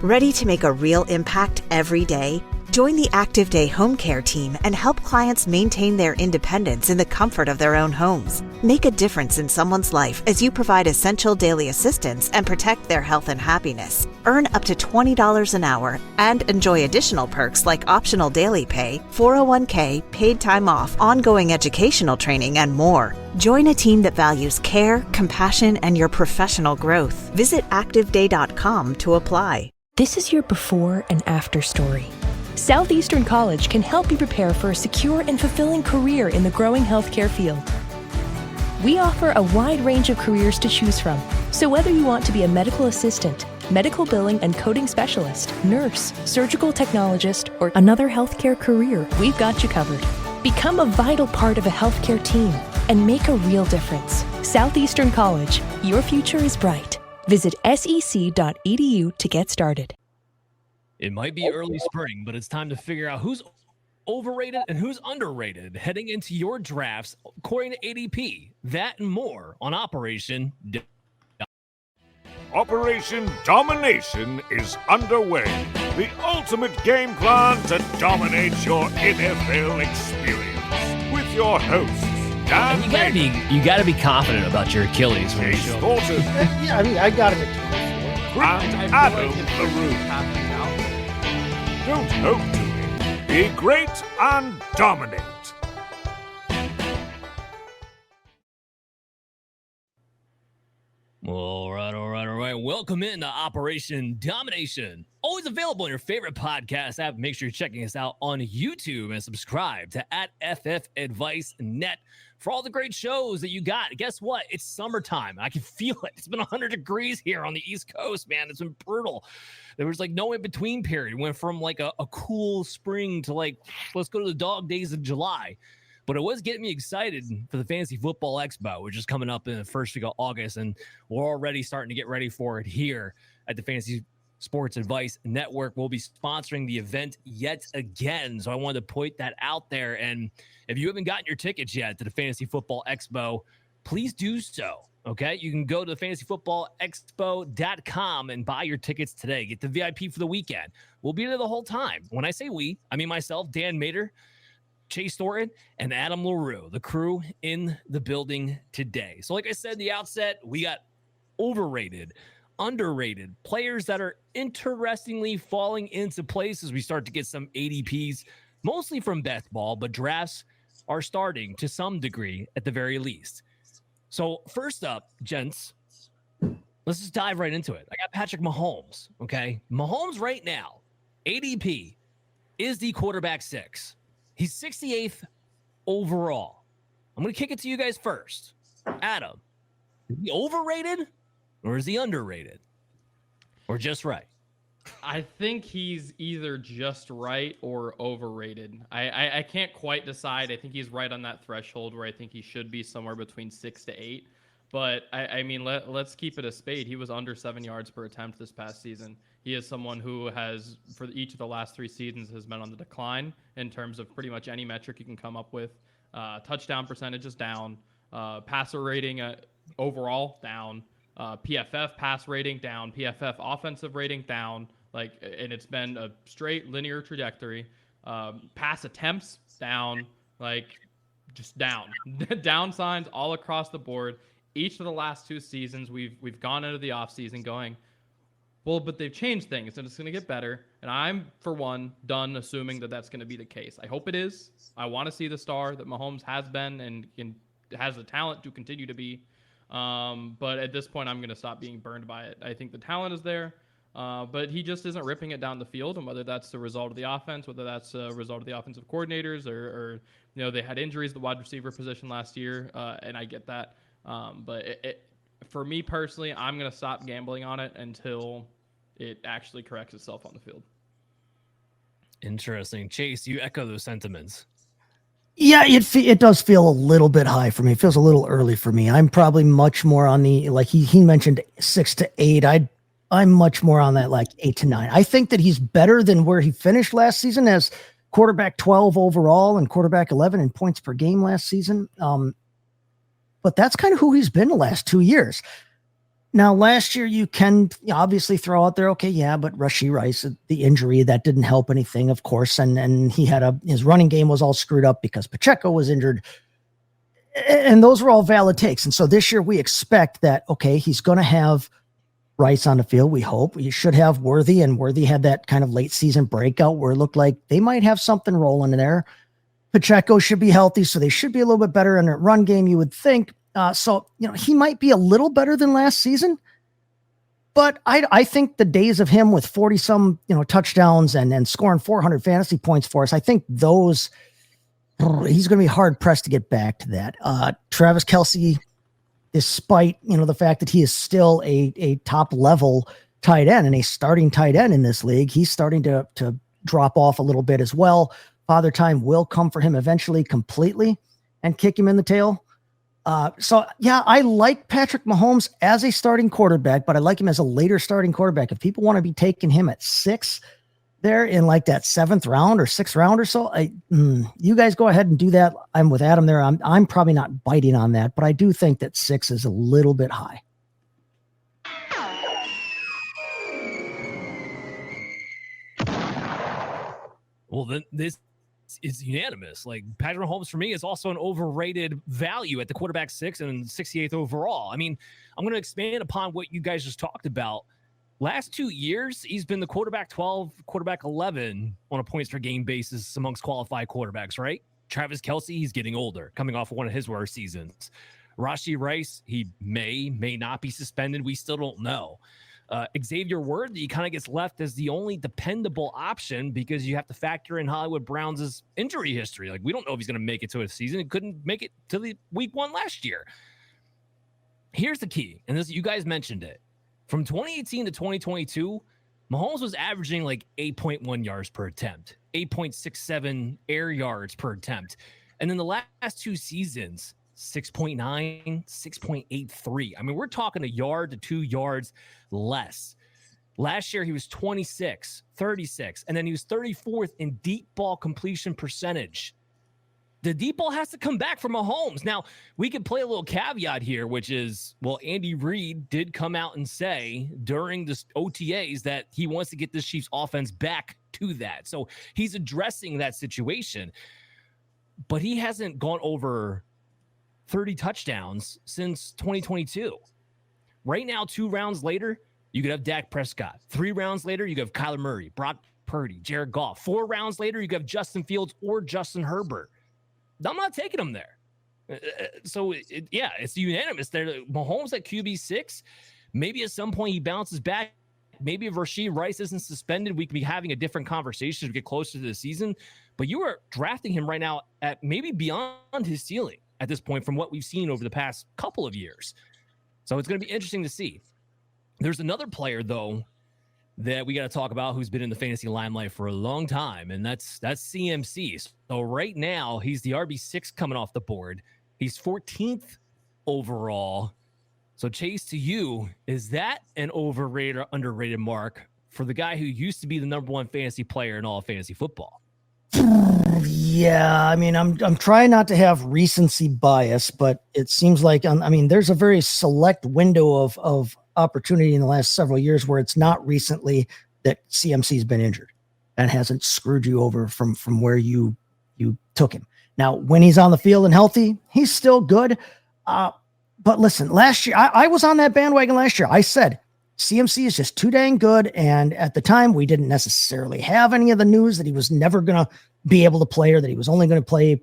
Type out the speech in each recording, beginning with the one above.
Ready to make a real impact every day? Join the Active Day Home Care team and help clients maintain their independence in the comfort of their own homes. Make a difference in someone's life as you provide essential daily assistance and protect their health and happiness. Earn up to $20 an hour and enjoy additional perks like optional daily pay, 401k, paid time off, ongoing educational training, and more. Join a team that values care, compassion, and your professional growth. Visit activeday.com to apply. This is your before and after story. Southeastern College can help you prepare for a secure and fulfilling career in the growing healthcare field. We offer a wide range of careers to choose from. So whether you want to be a medical assistant, medical billing and coding specialist, nurse, surgical technologist, or another healthcare career, we've got you covered. Become a vital part of a healthcare team and make a real difference. Southeastern College, your future is bright. Visit sec.edu to get started. It might be early spring, but it's time to figure out who's overrated and who's underrated heading into your drafts according to ADP. That and more on Operation Domination is underway. The ultimate game plan to dominate your NFL experience. With your hosts, Dan you gotta be confident about your Achilles when you Chase show up. Thornton, Yeah, I mean, I got him and Adam LaRue. Don't hope to win. Be great and dominate. All right. Welcome into Operation Domination. Always available in your favorite podcast app. Make sure you're checking us out on YouTube and subscribe to @FFAdviceNet for all the great shows that you got. Guess what? It's summertime. I can feel it. It's been 100 degrees here on the East Coast, man. It's been brutal. There was like no in-between period. It went from like a cool spring to like, let's go to the dog days of July. But it was getting me excited for the Fantasy Football Expo, which is coming up in the first week of August, and we're already starting to get ready for it here at the Fantasy Sports Advice Network. We'll be sponsoring the event yet again, so I wanted to point that out there. And if you haven't gotten your tickets yet to the Fantasy Football Expo, please do so, okay? You can go to fantasyfootballexpo.com and buy your tickets today. Get the VIP for the weekend. We'll be there the whole time. When I say we, I mean myself, Dan Mater, Chase Thornton, and Adam LaRue, the crew in the building today. So like I said in the outset, we got overrated, underrated players that are interestingly falling into place as we start to get some ADPs, mostly from best ball, but drafts are starting to some degree at the very least. So first up, gents, let's just dive right into it. I got Patrick Mahomes, okay? Mahomes right now, ADP, is the quarterback 6. He's 68th overall. I'm going to kick it to you guys first. Adam, is he overrated or is he underrated? Or just right? I think he's either just right or overrated. I can't quite decide. I think he's right on that threshold where I think he should be somewhere between 6 to 8. But I mean, let's keep it a spade. He was under 7 yards per attempt this past season. He is someone who has, for each of the last 3 seasons, has been on the decline in terms of pretty much any metric you can come up with. Touchdown percentage is down. Passer rating overall down. PFF pass rating down. PFF offensive rating down. And it's been a straight linear trajectory. Pass attempts down. Just down. Down signs all across the board. Each of the last 2 seasons, we've gone into the offseason going, well, but they've changed things and it's going to get better. And I'm, for one, done assuming that that's going to be the case. I hope it is. I want to see the star that Mahomes has been and has the talent to continue to be. But at this point, I'm going to stop being burned by it. I think the talent is there, but he just isn't ripping it down the field. And whether that's the result of the offense, whether that's a result of the offensive coordinators or they had injuries at the wide receiver position last year, and I get that. But for me personally, I'm going to stop gambling on it until it actually corrects itself on the field. Interesting. Chase, you echo those sentiments. Yeah, it does feel a little bit high for me. It feels a little early for me. I'm probably much more on the, like he mentioned 6 to 8. I'm much more on that 8 to 9. I think that he's better than where he finished last season as quarterback 12 overall and quarterback 11 in points per game last season. But that's kind of who he's been the last 2 years. Now, last year, you can obviously throw out there, okay, yeah, but Rashee Rice, the injury, that didn't help anything, of course. And he had his running game was all screwed up because Pacheco was injured. And those were all valid takes. And so this year we expect that, okay, he's going to have Rice on the field. We hope he should have Worthy, and Worthy had that kind of late season breakout where it looked like they might have something rolling in there. Pacheco should be healthy, so they should be a little bit better in a run game, you would think. So, he might be a little better than last season, but I think the days of him with 40 some, touchdowns and scoring 400 fantasy points for us, I think those, he's going to be hard pressed to get back to that. Travis Kelce, despite, the fact that he is still a top level tight end and a starting tight end in this league, he's starting to drop off a little bit as well. Father time will come for him eventually completely and kick him in the tail. So yeah, I like Patrick Mahomes as a starting quarterback, but I like him as a later starting quarterback. If people want to be taking him at 6 there in like that 7th round or 6th round or so, you guys go ahead and do that. I'm with Adam there. I'm probably not biting on that, but I do think that 6 is a little bit high. Well, then this is unanimous. Like, Patrick Mahomes for me is also an overrated value at the quarterback 6 and 68th overall. I mean, I'm going to expand upon what you guys just talked about. Last 2 years, he's been the quarterback 12, quarterback 11 on a points per game basis amongst qualified quarterbacks, right? Travis Kelce, he's getting older, coming off of one of his worst seasons. Rashee Rice, he may not be suspended. We still don't know. Xavier Worthy kind of gets left as the only dependable option because you have to factor in Hollywood Browns' injury history. Like, we don't know if he's going to make it to a season. He couldn't make it to the week 1 last year. Here's the key, and this, you guys mentioned it. From 2018 to 2022, Mahomes was averaging like 8.1 yards per attempt, 8.67 air yards per attempt. And then the last 2 seasons, 6.9, 6.83. I mean, we're talking a yard to 2 yards less. Last year, he was 26, 36, and then he was 34th in deep ball completion percentage. The deep ball has to come back from Mahomes. Now, we could play a little caveat here, which is, well, Andy Reid did come out and say during the OTAs that he wants to get this Chiefs offense back to that. So he's addressing that situation, but he hasn't gone over 30 touchdowns since 2022. Right now, 2 rounds later, you could have Dak Prescott. 3 rounds later, you could have Kyler Murray, Brock Purdy, Jared Goff. 4 rounds later, you could have Justin Fields or Justin Herbert. I'm not taking him there. So, it's unanimous there. Mahomes at QB6, maybe at some point he bounces back. Maybe if Rashee Rice isn't suspended, we could be having a different conversation to get closer to the season. But you are drafting him right now at maybe beyond his ceiling at this point from what we've seen over the past couple of years. So it's going to be interesting to see. There's another player, though, that we got to talk about who's been in the fantasy limelight for a long time, and that's CMC. So right now, he's the RB6 coming off the board. He's 14th overall. So Chase, to you, is that an overrated or underrated mark for the guy who used to be the number 1 fantasy player in all of fantasy football? Yeah, I mean, I'm trying not to have recency bias, but it seems like, there's a very select window of opportunity in the last several years where it's not recently that CMC's been injured and hasn't screwed you over from where you took him. Now, when he's on the field and healthy, he's still good. But listen, last year, I was on that bandwagon last year. I said, CMC is just too dang good. And at the time, we didn't necessarily have any of the news that he was never going to be able to play or that he was only going to play,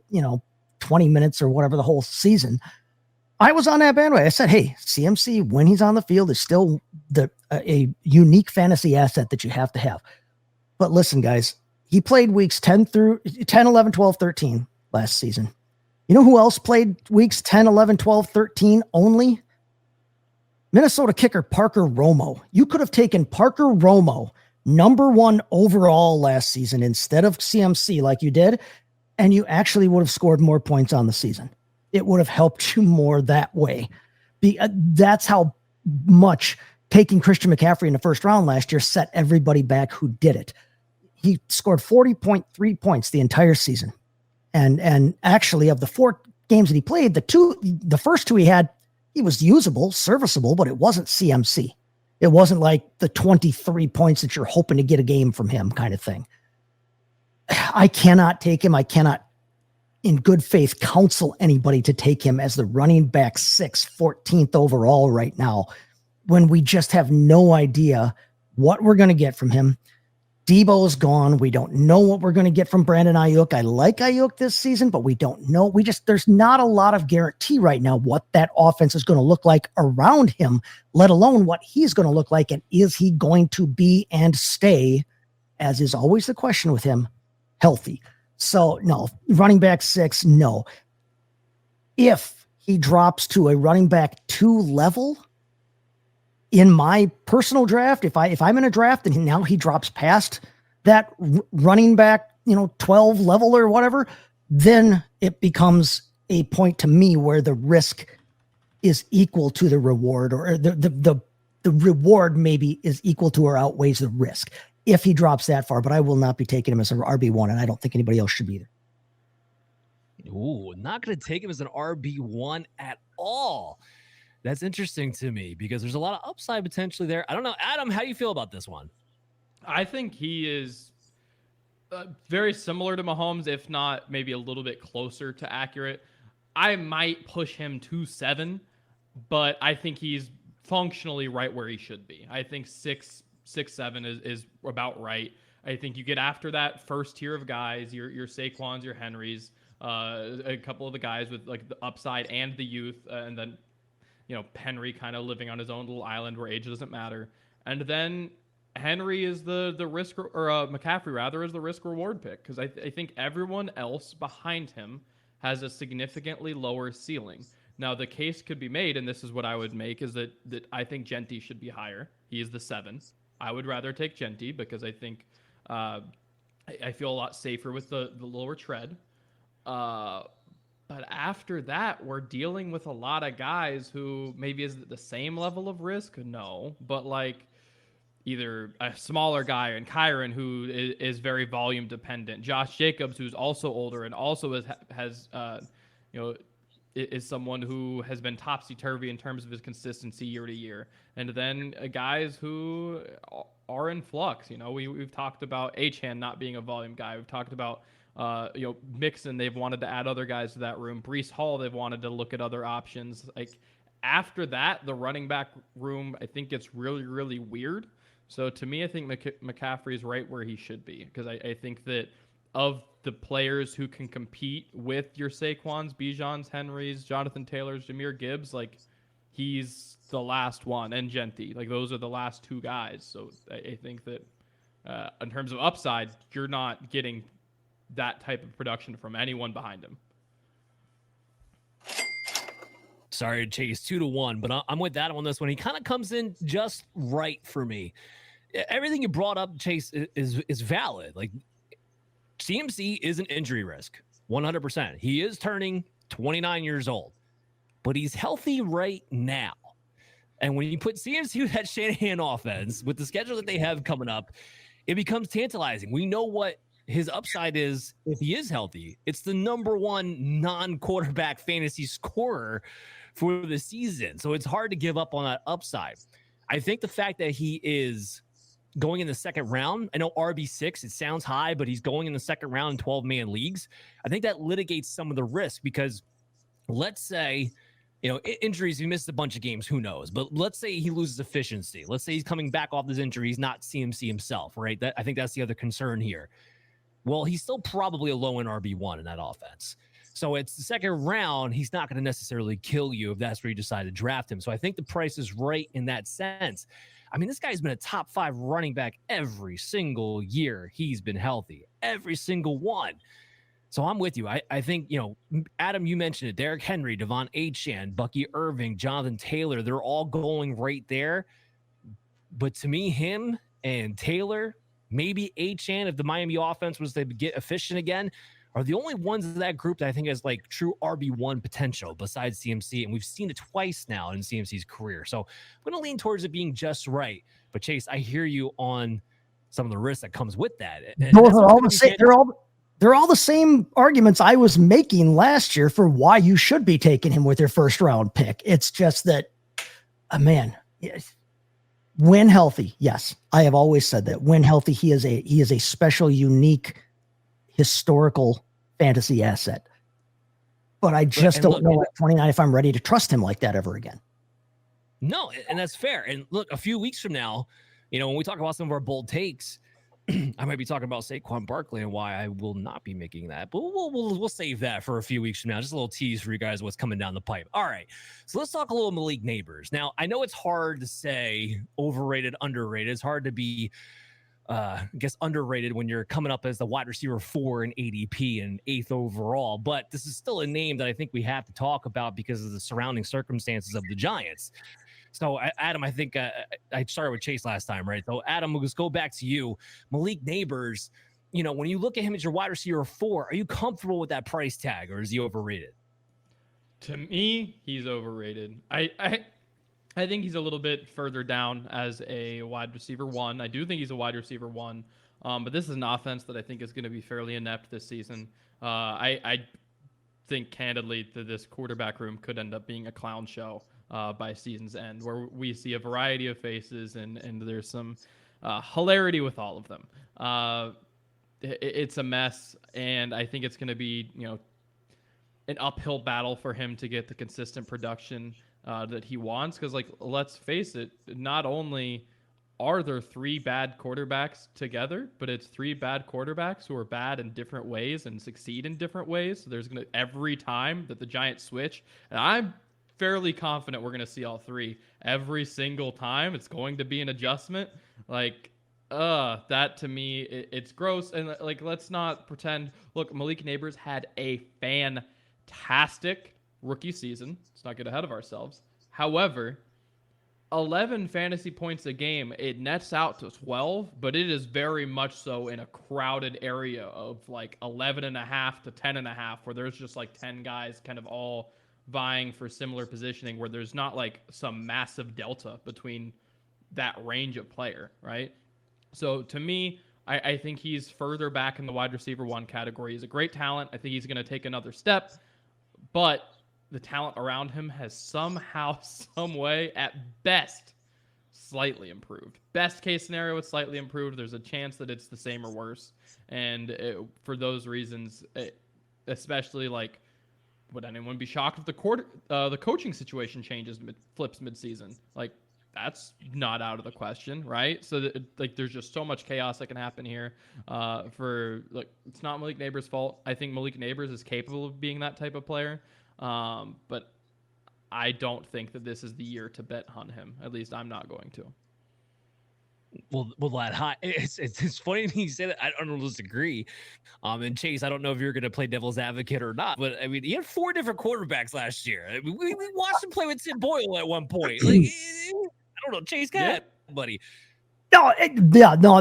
20 minutes or whatever the whole season. I was on that bandwagon. I said, hey, CMC, when he's on the field, is still a unique fantasy asset that you have to have. But listen, guys, he played weeks 10, 11, 12, 13 last season. You know who else played weeks 10, 11, 12, 13 only? Minnesota kicker Parker Romo. You could have taken Parker Romo, number 1 overall last season, instead of CMC like you did, and you actually would have scored more points on the season. It would have helped you more that way. That's how much taking Christian McCaffrey in the first round last year set everybody back who did it. He scored 40.3 points the entire season. And actually, of the 4 games that he played, the first 2 he he was usable, serviceable, but it wasn't CMC. It wasn't like the 23 points that you're hoping to get a game from him kind of thing. I cannot take him. I cannot, in good faith, counsel anybody to take him as the running back 6, 14th overall right now, when we just have no idea what we're going to get from him. Debo's gone. We don't know what we're going to get from Brandon Ayuk. I like Ayuk this season, but we don't know. There's not a lot of guarantee right now what that offense is going to look like around him, let alone what he's going to look like. And is he going to be and stay, as is always the question with him, healthy? So no, running back 6, no. If he drops to a running back 2 level, in my personal draft, if I'm in a draft and now he drops past that running back, 12 level or whatever, then it becomes a point to me where the risk is equal to the reward, or the reward maybe is equal to or outweighs the risk if he drops that far. But I will not be taking him as an RB1, and I don't think anybody else should be either. Ooh, not going to take him as an RB1 at all. That's interesting to me because there's a lot of upside potentially there. I don't know. Adam, how do you feel about this one? I think he is very similar to Mahomes, if not maybe a little bit closer to accurate. I might push him to 7, but I think he's functionally right where he should be. I think 6, 7 is about right. I think you get after that first tier of guys, your Saquons, your Henrys, a couple of the guys with like the upside and the youth, and then Henry kind of living on his own little island where age doesn't matter. And then Henry is the risk, or McCaffrey rather, is the risk reward pick, because I think everyone else behind him has a significantly lower ceiling. Now the case could be made, and this is what I would make, is that I think Genty should be higher. He is the 7. I would rather take Genty because I think I feel a lot safer with the lower tread. But after that, we're dealing with a lot of guys who maybe is the same level of risk. No, but like either a smaller guy, and Kyron, who is very volume dependent. Josh Jacobs, who's also older and also has is someone who has been topsy-turvy in terms of his consistency year to year. And then guys who are in flux. We've talked about Achane not being a volume guy. We've talked about Mixon, they've wanted to add other guys to that room. Breece Hall, they've wanted to look at other options. Like after that, the running back room, I think gets really, really weird. So to me, I think McCaffrey is right where he should be, because I think that of the players who can compete with your Saquons, Bijans, Henrys, Jonathan Taylors, Jahmyr Gibbs, like he's the last one, and Genty. Like those are the last 2 guys. So I think that in terms of upside, you're not getting that type of production from anyone behind him. Sorry to chase 2-1, but I'm with Adam on this one. He kind of comes in just right for me. Everything you brought up, Chase, is valid. Like CMC is an injury risk, 100%. He is turning 29 years old, but he's healthy right now. And when you put CMC with that Shanahan offense, with the schedule that they have coming up, it becomes tantalizing. We know what his upside is if he is healthy. It's the number 1 non-quarterback fantasy scorer for the season. So it's hard to give up on that upside. I think the fact that he is going in the second round, I know RB6, it sounds high, but he's going in the second round in 12-man leagues. I think that litigates some of the risk, because let's say, injuries, he missed a bunch of games, who knows? But let's say he loses efficiency. Let's say he's coming back off this injury. He's not CMC himself, right? I think that's the other concern here. Well, he's still probably a low-end RB1 in that offense. So it's the second round. He's not going to necessarily kill you if that's where you decide to draft him. So I think the price is right in that sense. I mean, this guy's been a top 5 running back every single year he's been healthy. Every single one. So I'm with you. I think, Adam, you mentioned it. Derrick Henry, Devon Achane, Bucky Irving, Jonathan Taylor, they're all going right there. But to me, him and Taylor, maybe Achane, if the Miami offense was to get efficient again, are the only ones in that group that I think has like true RB1 potential besides CMC. And we've seen it twice now in CMC's career. So I'm going to lean towards it being just right. But Chase, I hear you on some of the risk that comes with that. And those are all the same. they're all the same arguments I was making last year for why you should be taking him with your first round pick. It's just that, man, when healthy, yes, I have always said that when healthy, he is a special, unique, historical fantasy asset. But I just don't know at 29 if I'm ready to trust him like that ever again. No, and that's fair. And look, a few weeks from now, when we talk about some of our bold takes, I might be talking about Saquon Barkley and why I will not be making that, but we'll save that for a few weeks from now. Just a little tease for you guys what's coming down the pipe. All right, so let's talk a little Malik Nabers. Now, I know it's hard to say overrated, underrated. It's hard to be, I guess, underrated when you're coming up as the wide receiver 4 in ADP and 8th overall, but this is still a name that I think we have to talk about because of the surrounding circumstances of the Giants. So, Adam, I think I started with Chase last time, right? So, Adam, we'll just go back to you. Malik Nabers, when you look at him as your wide receiver 4, are you comfortable with that price tag, or is he overrated? To me, he's overrated. I think he's a little bit further down as a wide receiver 1. I do think he's a wide receiver 1, but this is an offense that I think is going to be fairly inept this season. I think, candidly, that this quarterback room could end up being a clown show by season's end, where we see a variety of faces and there's some hilarity with all of them. It's a mess, and I think it's going to be an uphill battle for him to get the consistent production that he wants, because let's face it, not only are there 3 bad quarterbacks together, but it's 3 bad quarterbacks who are bad in different ways and succeed in different ways. So there's going to, every time that the Giants switch, and I'm fairly confident we're going to see all 3 every single time. It's going to be an adjustment. That to me, it's gross. And let's not pretend. Look, Malik Nabers had a fantastic rookie season. Let's not get ahead of ourselves. However, 11 fantasy points a game, it nets out to 12, but it is very much so in a crowded area of 11.5 to 10.5, where there's just 10 guys kind of all vying for similar positioning, where there's not some massive delta between that range of player, right? So to me, I think he's further back in the wide receiver 1 category. He's a great talent. I think he's going to take another step, but the talent around him has somehow, some way, at best, slightly improved. Best case scenario, it's slightly improved. There's a chance that it's the same or worse. And for those reasons, especially would anyone be shocked if the coaching situation changes, flips midseason? That's not out of the question, right? So there's just so much chaos that can happen here. It's not Malik Nabers' fault. I think Malik Nabers is capable of being that type of player, but I don't think that this is the year to bet on him. At least I'm not going to. Well, that high. It's funny to say that. I don't disagree. And Chase, I don't know if you're going to play devil's advocate or not, but I mean, he had 4 different quarterbacks last year. I mean, we watched him play with Tim Boyle at one point. I don't know, Chase, go ahead, buddy. No,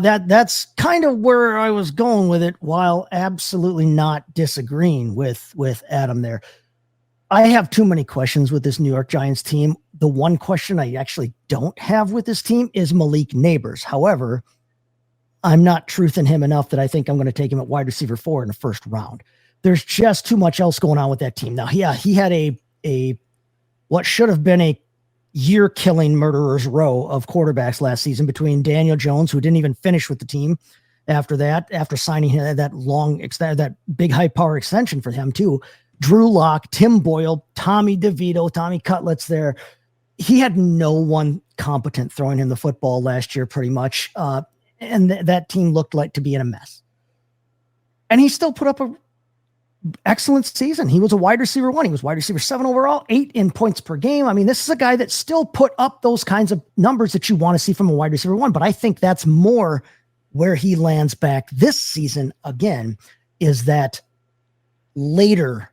that's kind of where I was going with it, while absolutely not disagreeing with Adam there. I have too many questions with this New York Giants team. The one question I actually don't have with this team is Malik Nabers. However, I'm not truthing him enough that I think I'm going to take him at wide receiver 4 in the first round. There's just too much else going on with that team. Now, yeah, he had a what should have been a year-killing murderer's row of quarterbacks last season, between Daniel Jones, who didn't even finish with the team after signing that big high-power extension for him too, Drew Lock, Tim Boyle, Tommy DeVito, Tommy Cutlets there. He had no one competent throwing him the football last year, pretty much. And that team looked like to be in a mess. And he still put up a excellent season. He was a wide receiver 1. He was wide receiver 7 overall, 8 in points per game. I mean, this is a guy that still put up those kinds of numbers that you want to see from a wide receiver 1. But I think that's more where he lands back this season again, is that later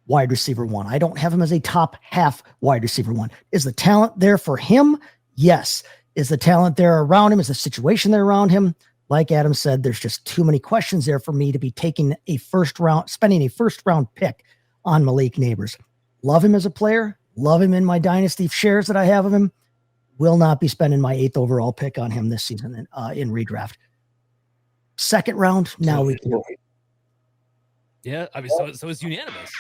wide receiver 1. I don't have him as a top half wide receiver 1. Is the talent there for him? Yes. Is the talent there around him? Is the situation there around him? Like Adam said, there's just too many questions there for me to be spending a first round pick on Malik Nabers. Love him as a player. Love him in my dynasty shares that I have of him. Will not be spending my 8th overall pick on him this season in redraft. Second round. Now we can. Yeah, I mean, so it's unanimous.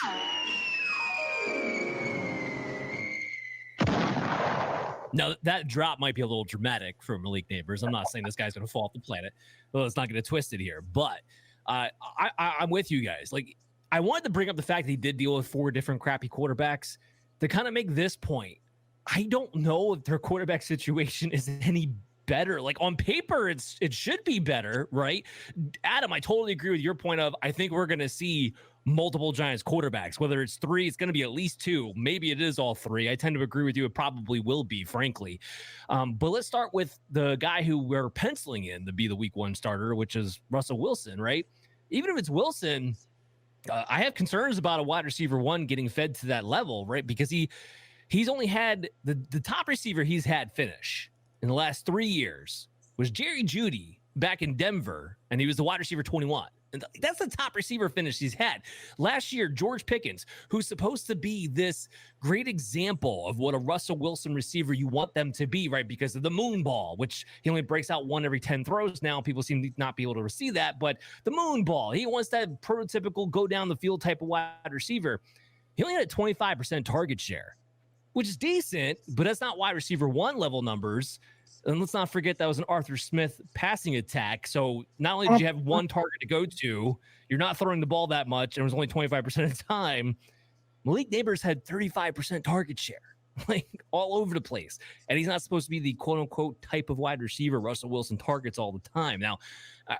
Now, that drop might be a little dramatic for Malik Nabers. I'm not saying this guy's going to fall off the planet. Well, it's not going to twist it here. But I'm with you guys. Like, I wanted to bring up the fact that he did deal with 4 different crappy quarterbacks to kind of make this point. I don't know if their quarterback situation is any better. Like, on paper, it should be better, right? Adam, I totally agree with your point of, I think we're going to see multiple Giants quarterbacks. Whether it's 3, it's going to be at least 2. Maybe it is all 3. I tend to agree with you. It probably will be, frankly. But let's start with the guy who we're penciling in to be the week 1 starter, which is Russell Wilson, right? Even if it's Wilson, I have concerns about a wide receiver 1 getting fed to that level, right? Because he's only had the top receiver he's had finish in the last 3 years was Jerry Jeudy back in Denver, and he was the wide receiver 21. And that's the top receiver finish he's had. Last year, George Pickens, who's supposed to be this great example of what a Russell Wilson receiver you want them to be, right? Because of the moon ball, which he only breaks out 1 every 10 throws now. People seem to not be able to receive that, but the moon ball, he wants that prototypical go down the field type of wide receiver. He only had a 25% target share, which is decent, but that's not wide receiver 1 level numbers. And let's not forget that was an Arthur Smith passing attack. So not only did you have 1 target to go to, you're not throwing the ball that much, and it was only 25% of the time. Malik Nabers had 35% target share, like all over the place. And he's not supposed to be the quote-unquote type of wide receiver Russell Wilson targets all the time. Now,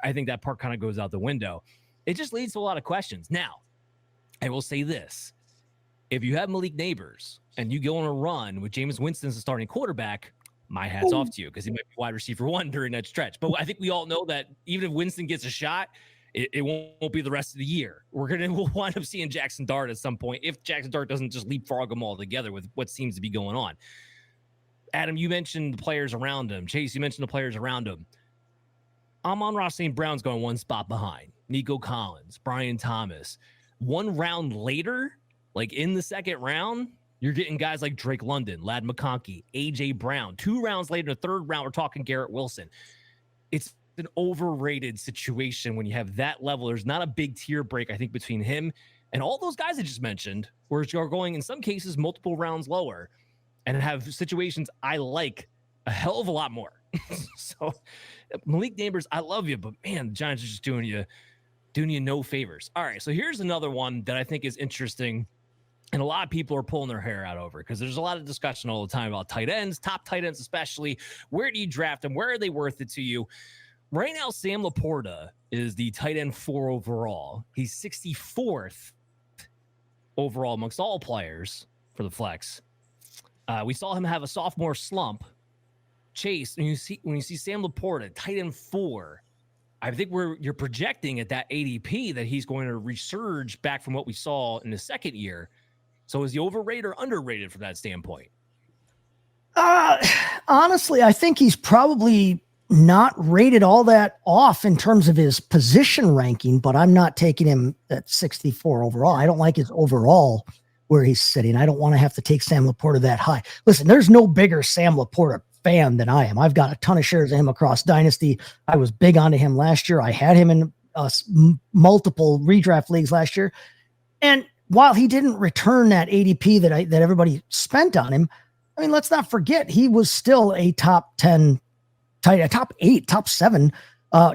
I think that part kind of goes out the window. It just leads to a lot of questions. Now, I will say this. If you have Malik Nabers and you go on a run with Jameis Winston as a starting quarterback, my hat's off to you, because he might be wide receiver 1 during that stretch. But I think we all know that even if Winston gets a shot, it won't be the rest of the year. We'll wind up seeing Jackson Dart at some point if Jackson Dart doesn't just leapfrog them all together with what seems to be going on. Adam, you mentioned the players around him. Chase, you mentioned the players around him. Amon-Ra St. Brown's going 1 spot behind. Nico Collins, Brian Thomas. 1 round later, like in the 2nd round, you're getting guys like Drake London, Ladd McConkey, A.J. Brown. 2 rounds later, in the 3rd round, we're talking Garrett Wilson. It's an overrated situation when you have that level. There's not a big tier break, I think, between him and all those guys I just mentioned, where you're going, in some cases, multiple rounds lower and have situations I like a hell of a lot more. So, Malik Nabers, I love you, but, man, the Giants are just doing you no favors. All right, so here's another one that I think is interesting, and a lot of people are pulling their hair out over, because there's a lot of discussion all the time about tight ends, top tight ends especially. Where do you draft them? Where are they worth it to you? Right now, Sam LaPorta is the tight end 4 overall. He's 64th overall amongst all players for the flex. We saw him have a sophomore slump. Chase, when you see Sam LaPorta, tight end 4, I think you're projecting at that ADP that he's going to resurge back from what we saw in the 2nd year. So is he overrated or underrated from that standpoint? Honestly, I think he's probably not rated all that off in terms of his position ranking, but I'm not taking him at 64 overall. I don't like his overall where he's sitting. I don't want to have to take Sam LaPorta that high. Listen, there's no bigger Sam LaPorta fan than I am. I've got a ton of shares of him across Dynasty. I was big onto him last year. I had him in multiple redraft leagues last year. And while he didn't return that ADP that everybody spent on him, I mean, let's not forget, he was still a top 10 top 8, top 7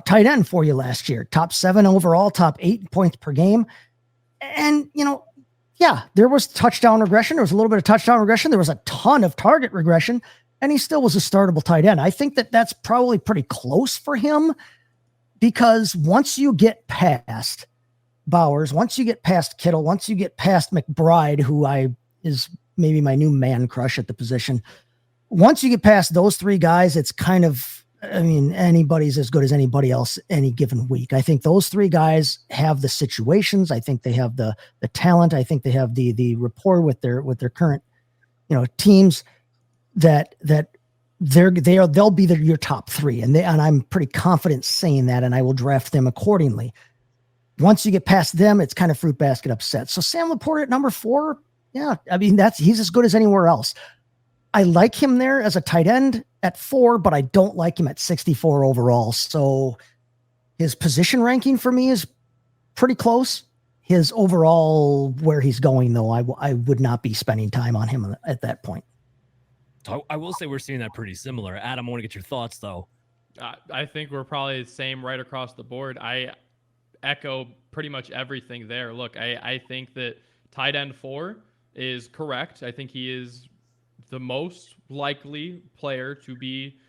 tight end for you last year. Top 7 overall, top 8 points per game. And, yeah, there was touchdown regression. There was a little bit of touchdown regression. There was a ton of target regression, and he still was a startable tight end. I think that's probably pretty close for him, because once you get past Bowers, once you get past Kittle, once you get past McBride, who is maybe my new man crush at the position, once you get past those 3 guys, it's kind of, I mean, anybody's as good as anybody else any given week. I think those 3 guys have the situations. I think they have the talent. I think they have the rapport with their current, teams that they'll be your top 3. And I'm pretty confident saying that, and I will draft them accordingly. Once you get past them, it's kind of fruit basket upset. So Sam LaPorta at number 4, yeah, I mean, he's as good as anywhere else. I like him there as a tight end at 4, but I don't like him at 64 overall. So his position ranking for me is pretty close. His overall where he's going, though, I would not be spending time on him at that point. I will say we're seeing that pretty similar. Adam, I want to get your thoughts, though. I think we're probably the same right across the board. I echo pretty much everything there. Look, I think that tight end 4 is correct. I think he is the most likely player to be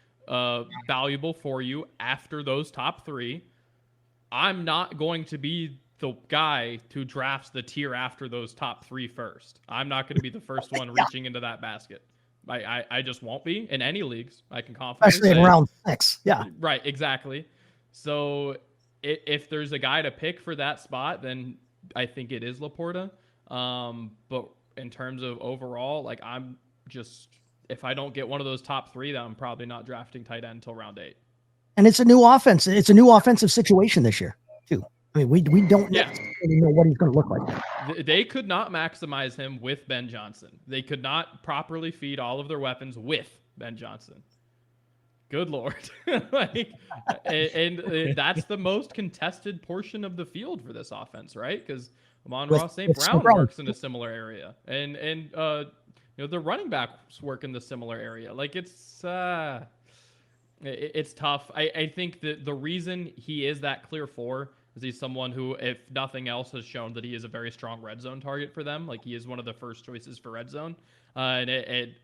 valuable for you after those top 3. I'm not going to be the guy who drafts the tier after those top 3 first. I'm not going to be the first one reaching into that basket. I just won't be in any leagues. I can confidently especially in round 6. Yeah. Right, exactly. So if there's a guy to pick for that spot, then I think it is LaPorta. But in terms of overall, like I'm just, if I don't get one of those top 3, then I'm probably not drafting tight end until round 8. And it's a new offense. It's a new offensive situation this year, too. I mean, we don't necessarily know what he's going to look like. They could not maximize him with Ben Johnson. They could not properly feed all of their weapons with Ben Johnson. Good Lord. and that's the most contested portion of the field for this offense, right? Because Amon-Ra St. Brown works in a similar area. And the running backs work in the similar area. Like it's tough. I think that the reason he is that clear 4 is he's someone who, if nothing else, has shown that he is a very strong red zone target for them. Like he is one of the first choices for red zone. And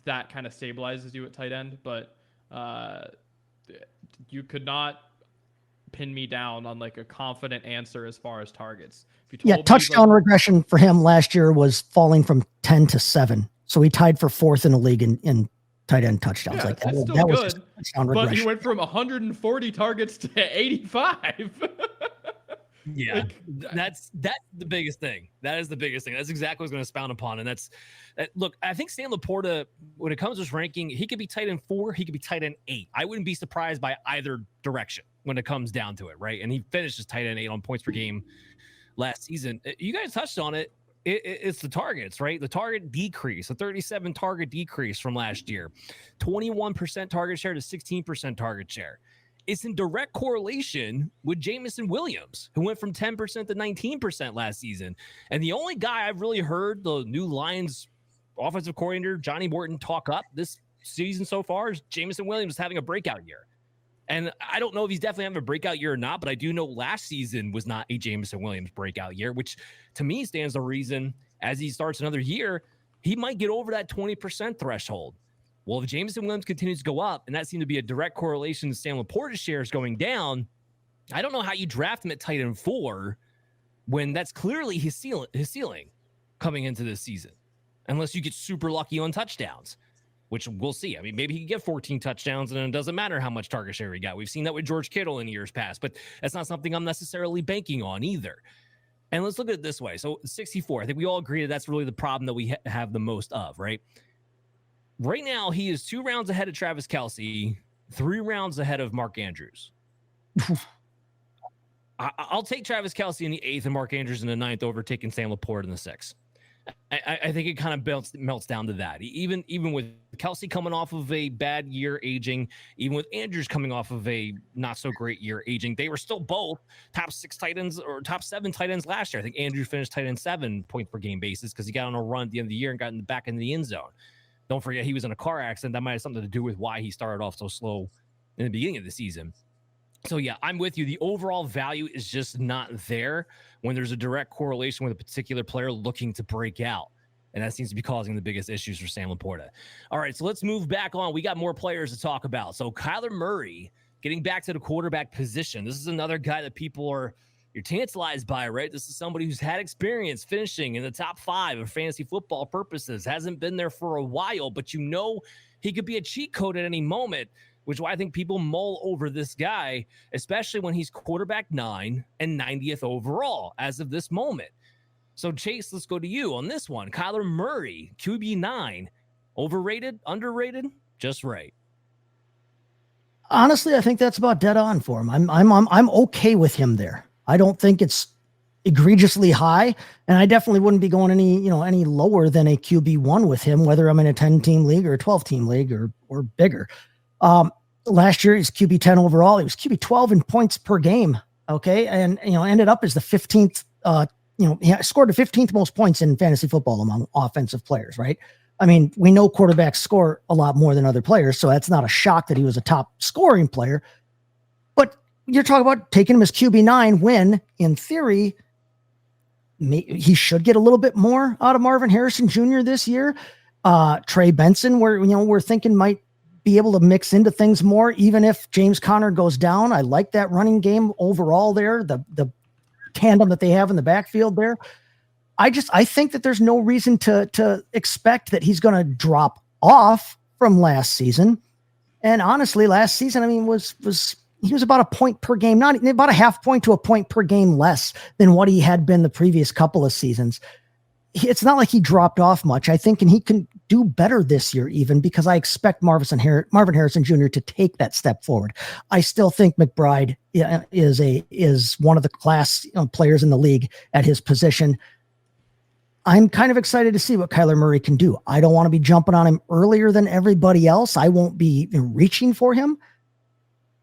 that kind of stabilizes you at tight end. But you could not pin me down on like a confident answer as far as targets. If you told me, touchdown regression for him last year was falling from 10 to 7. So he tied for 4th in the league in tight end touchdowns. Yeah, like that's still that good, was but he went from 140 targets to 85. Yeah, that's the biggest thing. That is the biggest thing. That's exactly what I was going to expound upon. And look, I think Sam LaPorta, when it comes to his ranking, he could be tight end 4, he could be tight end 8. I wouldn't be surprised by either direction when it comes down to it, right? And he finished as tight end 8 on points per game last season. You guys touched on it. It's the targets, right? The target decrease, a 37 target decrease from last year, 21% target share to 16% target share. It's in direct correlation with Jameson Williams, who went from 10% to 19% last season. And the only guy I've really heard the new Lions offensive coordinator, Johnny Morton, talk up this season so far is Jameson Williams having a breakout year. And I don't know if he's definitely having a breakout year or not, but I do know last season was not a Jameson Williams breakout year, which to me stands the reason as he starts another year, he might get over that 20% threshold. Well, if Jameson Williams continues to go up, and that seemed to be a direct correlation to Sam LaPorta's shares going down, I don't know how you draft him at tight end 4 when that's clearly his ceiling coming into this season, unless you get super lucky on touchdowns, which we'll see. I mean, maybe he can get 14 touchdowns, and it doesn't matter how much target share he got. We've seen that with George Kittle in years past, but that's not something I'm necessarily banking on either. And let's look at it this way. So 64, I think we all agree that that's really the problem that we have the most of, right? Right now, he is 2 rounds ahead of Travis Kelce, 3 rounds ahead of Mark Andrews. I'll take Travis Kelce in the 8th and Mark Andrews in the 9th over taking Sam LaPorta in the 6th. I think it kind of melts down to that. Even with Kelce coming off of a bad year aging, even with Andrews coming off of a not so great year aging, they were still both top 6 tight ends or top 7 tight ends last year. I think Andrews finished tight end 7 point per game basis because he got on a run at the end of the year and got back in the end zone. Don't forget he was in a car accident. That might have something to do with why he started off so slow in the beginning of the season. So, yeah, I'm with you. The overall value is just not there when there's a direct correlation with a particular player looking to break out. And that seems to be causing the biggest issues for Sam LaPorta. All right, so let's move back on. We got more players to talk about. So Kyler Murray, getting back to the quarterback position. This is another guy that you're tantalized by, right? This is somebody who's had experience finishing in the top 5 of fantasy football purposes. Hasn't been there for a while, but you know he could be a cheat code at any moment, which is why I think people mull over this guy, especially when he's quarterback 9 and 90th overall as of this moment. So, Chase, let's go to you on this one. Kyler Murray, QB9, overrated, underrated, just right. Honestly, I think that's about dead on for him. I'm okay with him there. I don't think it's egregiously high, and I definitely wouldn't be going any lower than a QB1 with him, whether I'm in a 10-team league or a 12-team league or bigger. Last year he's QB10 overall. He was QB12 in points per game. Okay. And, ended up as the 15th he scored the 15th most points in fantasy football among offensive players, right? I mean, we know quarterbacks score a lot more than other players, so that's not a shock that he was a top scoring player. But you're talking about taking him as QB9 when, in theory, he should get a little bit more out of Marvin Harrison Jr. this year. Trey Benson, we're thinking might be able to mix into things more, even if James Conner goes down. I like that running game overall there, the tandem that they have in the backfield there. I think that there's no reason to expect that he's going to drop off from last season. And honestly, last season, I mean, he was about a point per game, not about a half point to a point per game less than what he had been the previous couple of seasons. It's not like he dropped off much, I think, and he can do better this year even because I expect Marvin Harrison Jr. to take that step forward. I still think McBride is one of the class players in the league at his position. I'm kind of excited to see what Kyler Murray can do. I don't want to be jumping on him earlier than everybody else. I won't be reaching for him,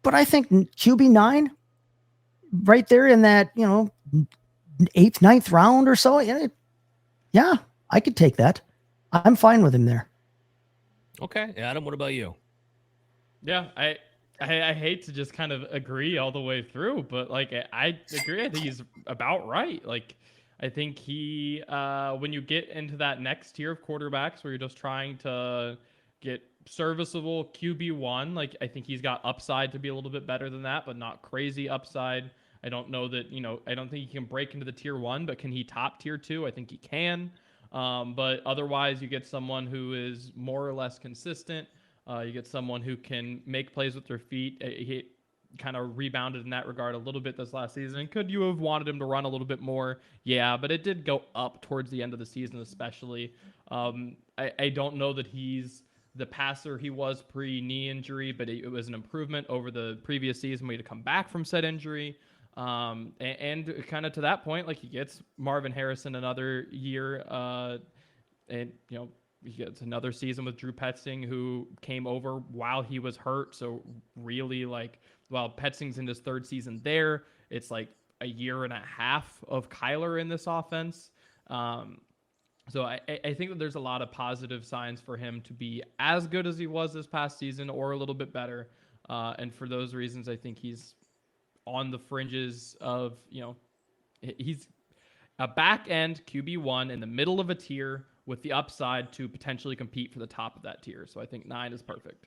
but I think QB9 right there in that, 8th, 9th round or so. Yeah, I could take that. I'm fine with him there. Okay. Adam, what about you? Yeah, I hate to just kind of agree all the way through, but like I agree. I think he's about right. Like I think he when you get into that next tier of quarterbacks where you're just trying to get serviceable QB1, like I think he's got upside to be a little bit better than that, but not crazy upside. I don't know that, I don't think he can break into the tier 1, but can he top tier 2? I think he can. But otherwise, you get someone who is more or less consistent. You get someone who can make plays with their feet. He kind of rebounded in that regard a little bit this last season. Could you have wanted him to run a little bit more? Yeah, but it did go up towards the end of the season, especially. I don't know that he's the passer he was pre-knee injury, but it was an improvement over the previous season when he had to come back from said injury. And kind of to that point, like he gets Marvin Harrison another year, and he gets another season with Drew Petzing, who came over while he was hurt. So really, while Petzing's in his 3rd season there, it's like a year and a half of Kyler in this offense. So I think that there's a lot of positive signs for him to be as good as he was this past season or a little bit better. And for those reasons, I think he's on the fringes of, he's a back end QB1 in the middle of a tier with the upside to potentially compete for the top of that tier. So I think 9 is perfect.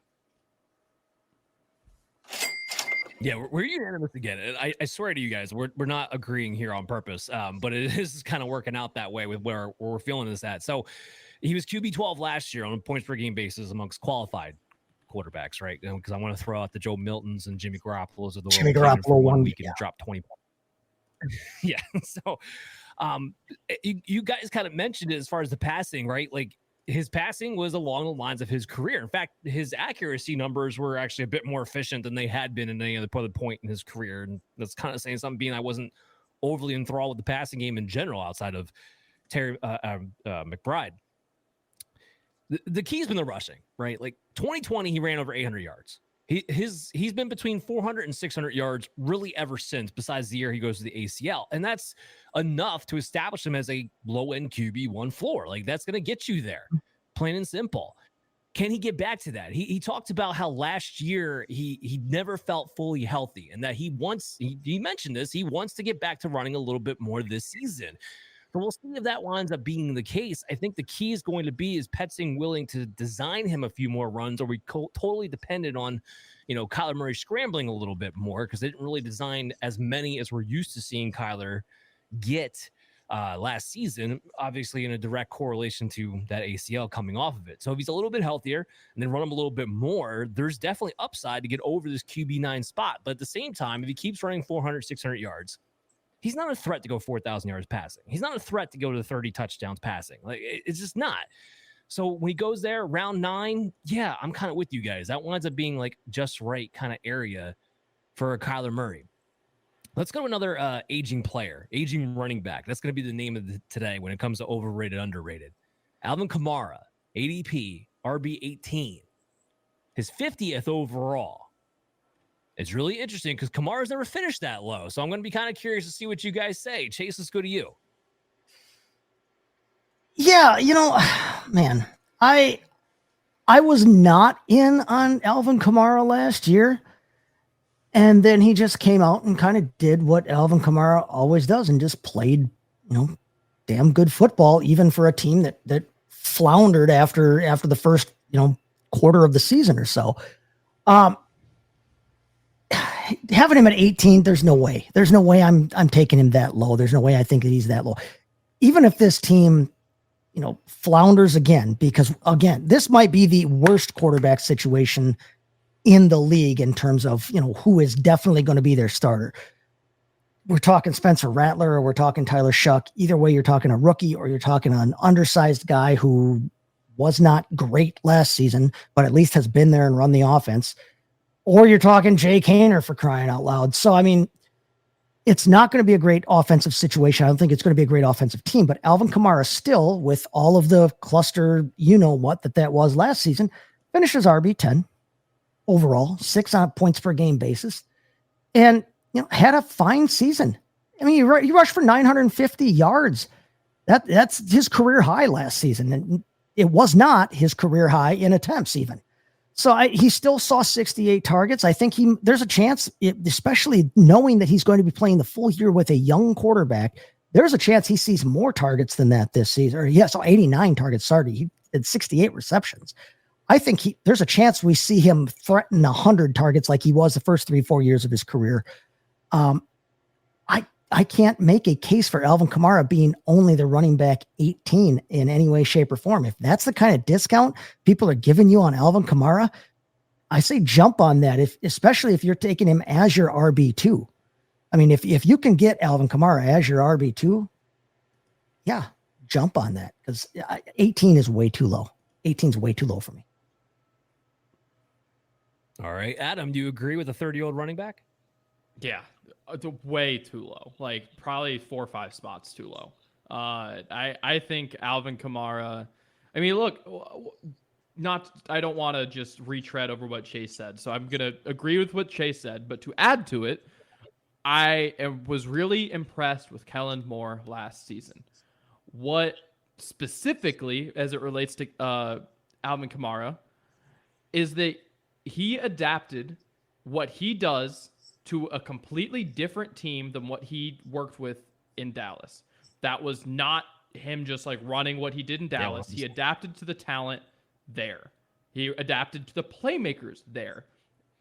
Yeah, we're unanimous again. I swear to you guys, we're not agreeing here on purpose, but it is kind of working out that way with where we're feeling this at. So he was QB12 last year on a points per game basis amongst qualified quarterbacks, right? Because I want to throw out the Joe Miltons and Jimmy Garoppolo's of the Jimmy Garoppolo 1 week and drop 20 points. Yeah. So you guys kind of mentioned it as far as the passing, right? Like his passing was along the lines of his career. In fact, his accuracy numbers were actually a bit more efficient than they had been in any other point in his career. And that's kind of saying something, being I wasn't overly enthralled with the passing game in general outside of Terry McBride. The key's been the rushing, right? Like 2020, he ran over 800 yards. He's been between 400 and 600 yards really ever since, besides the year he goes to the ACL. And that's enough to establish him as a low-end QB1 floor. Like, that's going to get you there, plain and simple. Can he get back to that? He talked about how last year he never felt fully healthy, and that he mentioned this, he wants to get back to running a little bit more this season. So we'll see if that winds up being the case. I think the key is going to be, is Petzing willing to design him a few more runs, or we totally dependent on, Kyler Murray scrambling a little bit more, because they didn't really design as many as we're used to seeing Kyler get last season, obviously in a direct correlation to that ACL coming off of it. So if he's a little bit healthier and then run him a little bit more, there's definitely upside to get over this QB9 spot. But at the same time, if he keeps running 400, 600 yards, he's not a threat to go 4,000 yards passing. He's not a threat to go to the 30 touchdowns passing. Like, it's just not. So when he goes there, round 9, yeah, I'm kind of with you guys. That winds up being like just right kind of area for Kyler Murray. Let's go to another aging running back. That's going to be the name of today when it comes to overrated, underrated. Alvin Kamara, ADP, RB18. His 50th overall. It's really interesting because Kamara's never finished that low. So I'm going to be kind of curious to see what you guys say. Chase, let's go to you. Yeah, man, I was not in on Alvin Kamara last year. And then he just came out and kind of did what Alvin Kamara always does and just played, damn good football, even for a team that floundered after the first, quarter of the season or so. Having him at 18, there's no way. There's no way I'm taking him that low. There's no way I think that he's that low. Even if this team, flounders again, because again, this might be the worst quarterback situation in the league in terms of, who is definitely going to be their starter. We're talking Spencer Rattler or we're talking Tyler Shuck. Either way, you're talking a rookie or you're talking an undersized guy who was not great last season, but at least has been there and run the offense. Or you're talking Jake Haener, for crying out loud. So, I mean, it's not going to be a great offensive situation. I don't think it's going to be a great offensive team, but Alvin Kamara still, with all of the cluster, that was last season, finishes RB10 overall, 6 on points per game basis, and had a fine season. I mean, he rushed for 950 yards. That's his career high last season, and it was not his career high in attempts even. So he still saw 68 targets. I think there's a chance, especially knowing that he's going to be playing the full year with a young quarterback, there's a chance he sees more targets than that this season. Or he saw 89 targets. He had 68 receptions. I think there's a chance we see him threaten 100 targets like he was the first 3-4 years of his career. I can't make a case for Alvin Kamara being only the running back 18 in any way, shape, or form. If that's the kind of discount people are giving you on Alvin Kamara, I say jump on that, especially if you're taking him as your RB2. I mean, if you can get Alvin Kamara as your RB2, yeah, jump on that, because 18 is way too low. 18 is way too low for me. All right. Adam, do you agree with a 30-year-old running back? Yeah, it's way too low. Like probably 4 or 5 spots too low. I think Alvin Kamara. I mean, look, I don't want to just retread over what Chase said, so I'm gonna agree with what Chase said. But to add to it, I was really impressed with Kellen Moore last season. What specifically, as it relates to Alvin Kamara, is that he adapted what he does to a completely different team than what he worked with in Dallas. That was not him just like running what he did in Dallas. He adapted to the talent there. He adapted to the playmakers there.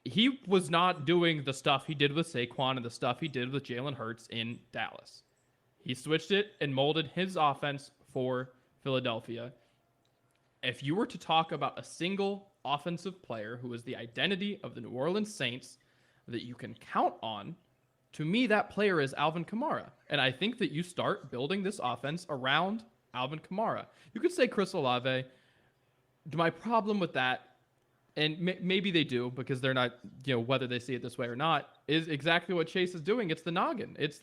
He was not doing the stuff he did with Saquon and the stuff he did with Jalen Hurts in Dallas. He switched it and molded his offense for Philadelphia. If you were to talk about a single offensive player who is the identity of the New Orleans Saints that you can count on, to me, that player is Alvin Kamara. And I think that you start building this offense around Alvin Kamara. You could say Chris Olave. My problem with that, and maybe they do because they're not, whether they see it this way or not, is exactly what Chase is doing. It's the noggin. It's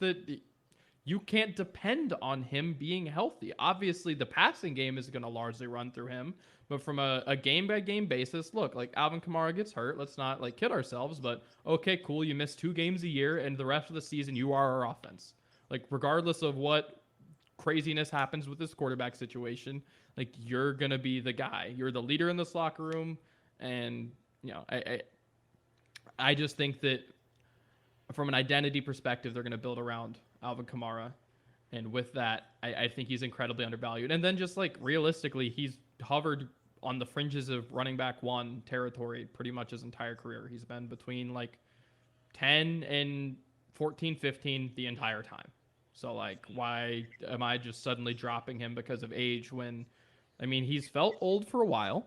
you can't depend on him being healthy. Obviously, the passing game is going to largely run through him. But from a game-by-game basis, look, like Alvin Kamara gets hurt. Let's not kid ourselves, but okay, cool. You miss 2 games a year, and the rest of the season, you are our offense. Like, regardless of what craziness happens with this quarterback situation, like, you're going to be the guy. You're the leader in this locker room, and, I just think that from an identity perspective, they're going to build around Alvin Kamara. And with that, I think he's incredibly undervalued. And then just, realistically, he's hovered on the fringes of running back 1 territory pretty much his entire career. He's been between 10 and 14, 15 the entire time. So why am I just suddenly dropping him because of age when, he's felt old for a while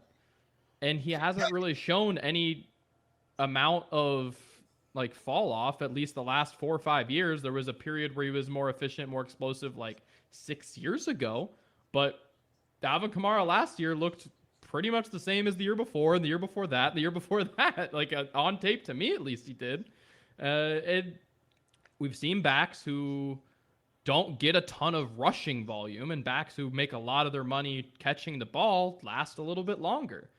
and he hasn't really shown any amount of fall off, at least the last 4 or 5 years. There was a period where he was more efficient, more explosive 6 years ago, but Alvin Kamara last year looked pretty much the same as the year before, and the year before that, and the year before that. On tape, to me at least, he did. And we've seen backs who don't get a ton of rushing volume, and backs who make a lot of their money catching the ball last a little bit longer.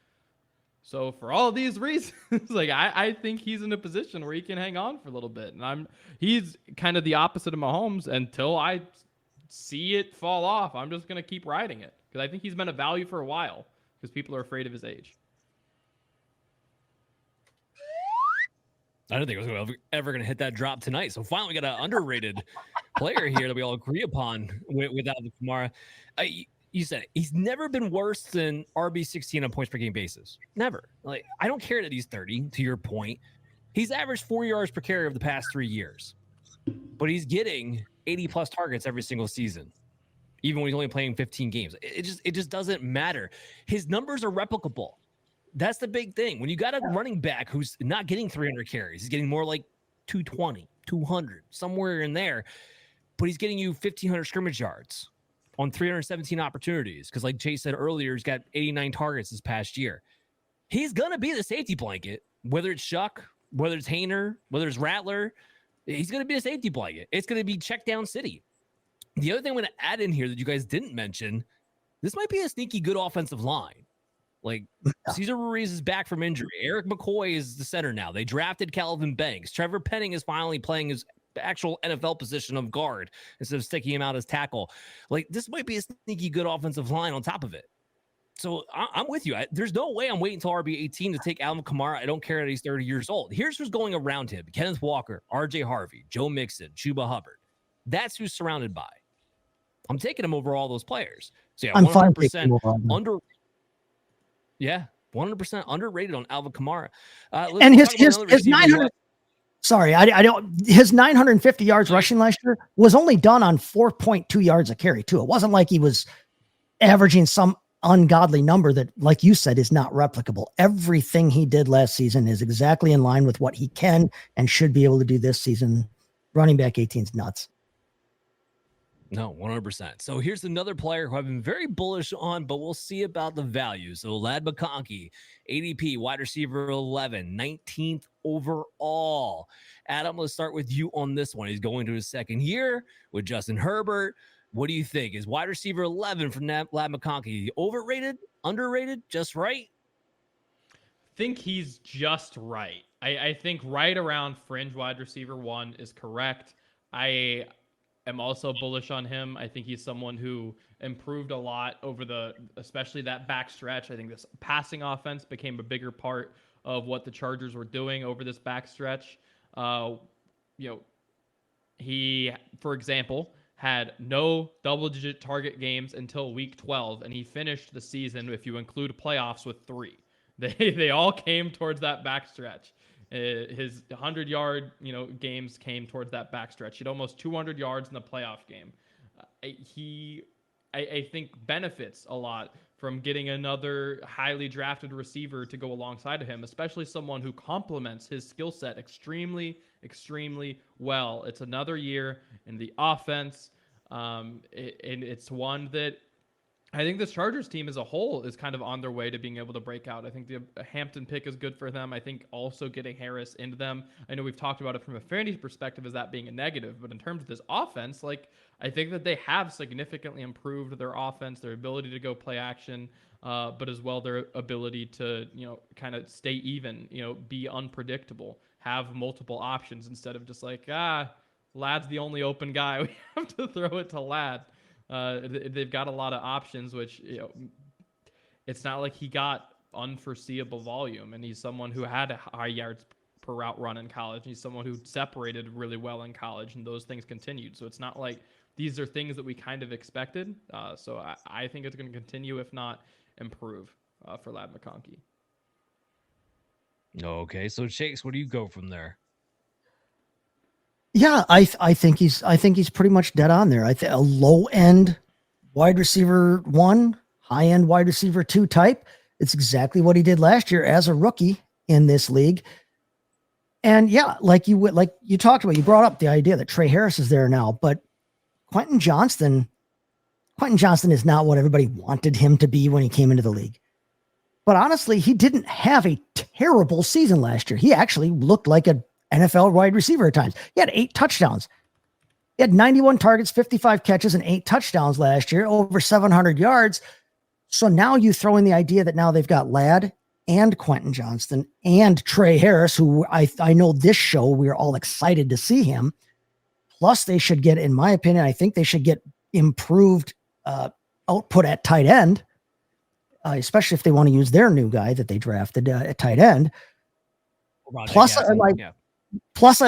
So for all of these reasons, I think he's in a position where he can hang on for a little bit. And he's kind of the opposite of Mahomes. Until I see it fall off, I'm just going to keep riding it because I think he's been a value for a while because people are afraid of his age. I didn't think it was ever going to hit that drop tonight. So finally, we got an underrated player here that we all agree upon with Alvin Kamara. You said it. He's never been worse than RB16 on points per game basis. Never. Like, I don't care that he's 30, to your point. He's averaged 4 yards per carry over the past 3 years. But he's getting 80-plus targets every single season, even when he's only playing 15 games. It just doesn't matter. His numbers are replicable. That's the big thing. When you got a running back who's not getting 300 carries, he's getting more like 220, 200, somewhere in there, but he's getting you 1,500 scrimmage yards on 317 opportunities. Because like Chase said earlier, he's got 89 targets this past year. He's going to be the safety blanket, whether it's Shuck, whether it's Hayner, whether it's Rattler. He's going to be a safety blanket. It's going to be check down city. The other thing I'm going to add in here that you guys didn't mention, this might be a sneaky good offensive line. Like, Cesar Ruiz is back from injury. Eric McCoy is the center now. They drafted Calvin Banks. Trevor Penning is finally playing his actual NFL position of guard instead of sticking him out as tackle. Like, this might be a sneaky good offensive line on top of it. So I'm with you. There's no way I'm waiting until RB18 to take Alvin Kamara. I don't care that he's 30 years old. Here's who's going around him: Kenneth Walker, RJ Harvey, Joe Mixon, Chuba Hubbard. That's who's surrounded by. I'm taking him over all those players. So yeah, I'm 100% under. Yeah, 100% underrated on Alvin Kamara. And his 900. Sorry, I don't. His 950 yards rushing last year was only done on 4.2 yards a carry too. It wasn't like he was averaging some ungodly number that, like you said, is not replicable. Everything he did last season is exactly in line with what he can and should be able to do this season. Running back 18 is nuts. No, 100%. So here's another player who I've been very bullish on, but we'll see about the value. So Ladd McConkey, ADP, wide receiver 11, 19th overall. Adam, let's start with you on this one. He's going to his second year with Justin Herbert. What do you think? Is wide receiver 11 from Ladd McConkey overrated, underrated, just right? I think he's just right. I think right around fringe wide receiver 1 is correct. I am also bullish on him. I think he's someone who improved a lot over especially that back stretch. I think this passing offense became a bigger part of what the Chargers were doing over this back stretch. He, for example, had no double-digit target games until week 12, and he finished the season, if you include playoffs, with 3. They all came towards that backstretch. His 100-yard games came towards that backstretch. He had almost 200 yards in the playoff game. I think benefits a lot from getting another highly drafted receiver to go alongside of him, especially someone who complements his skill set extremely, extremely well. It's another year in the offense, and it's one that I think this Chargers team as a whole is kind of on their way to being able to break out. I think the Hampton pick is good for them. I think also getting Harris into them. I know we've talked about it from a fantasy perspective as that being a negative, but in terms of this offense, I think that they have significantly improved their offense, their ability to go play action, but as well their ability to, kind of stay even, be unpredictable, have multiple options instead of just Ladd's the only open guy. We have to throw it to Ladd. They've got a lot of options, which, it's not like he got unforeseeable volume, and he's someone who had a high yards per route run in college. He's someone who separated really well in college, and those things continued. So it's not like these are things that we kind of expected. So I think it's going to continue, if not improve, for Ladd McConkey. Okay, so Chase, where do you go from there? Yeah, I think he's pretty much dead on there. I think a low end wide receiver 1, high end wide receiver 2 type. It's exactly what he did last year as a rookie in this league. And yeah, like you talked about, you brought up the idea that Trey Harris is there now, but Quentin Johnston is not what everybody wanted him to be when he came into the league. But honestly, he didn't have a terrible season last year. He actually looked like a NFL wide receiver at times. He had 8 touchdowns. He had 91 targets, 55 catches, and 8 touchdowns last year, over 700 yards. So now you throw in the idea that now they've got Ladd and Quentin Johnston and Trey Harris, who I know this show, we're all excited to see him. Plus they should get, in my opinion, I think they should get improved output at tight end, especially if they want to use their new guy that they drafted at tight end. Plus, I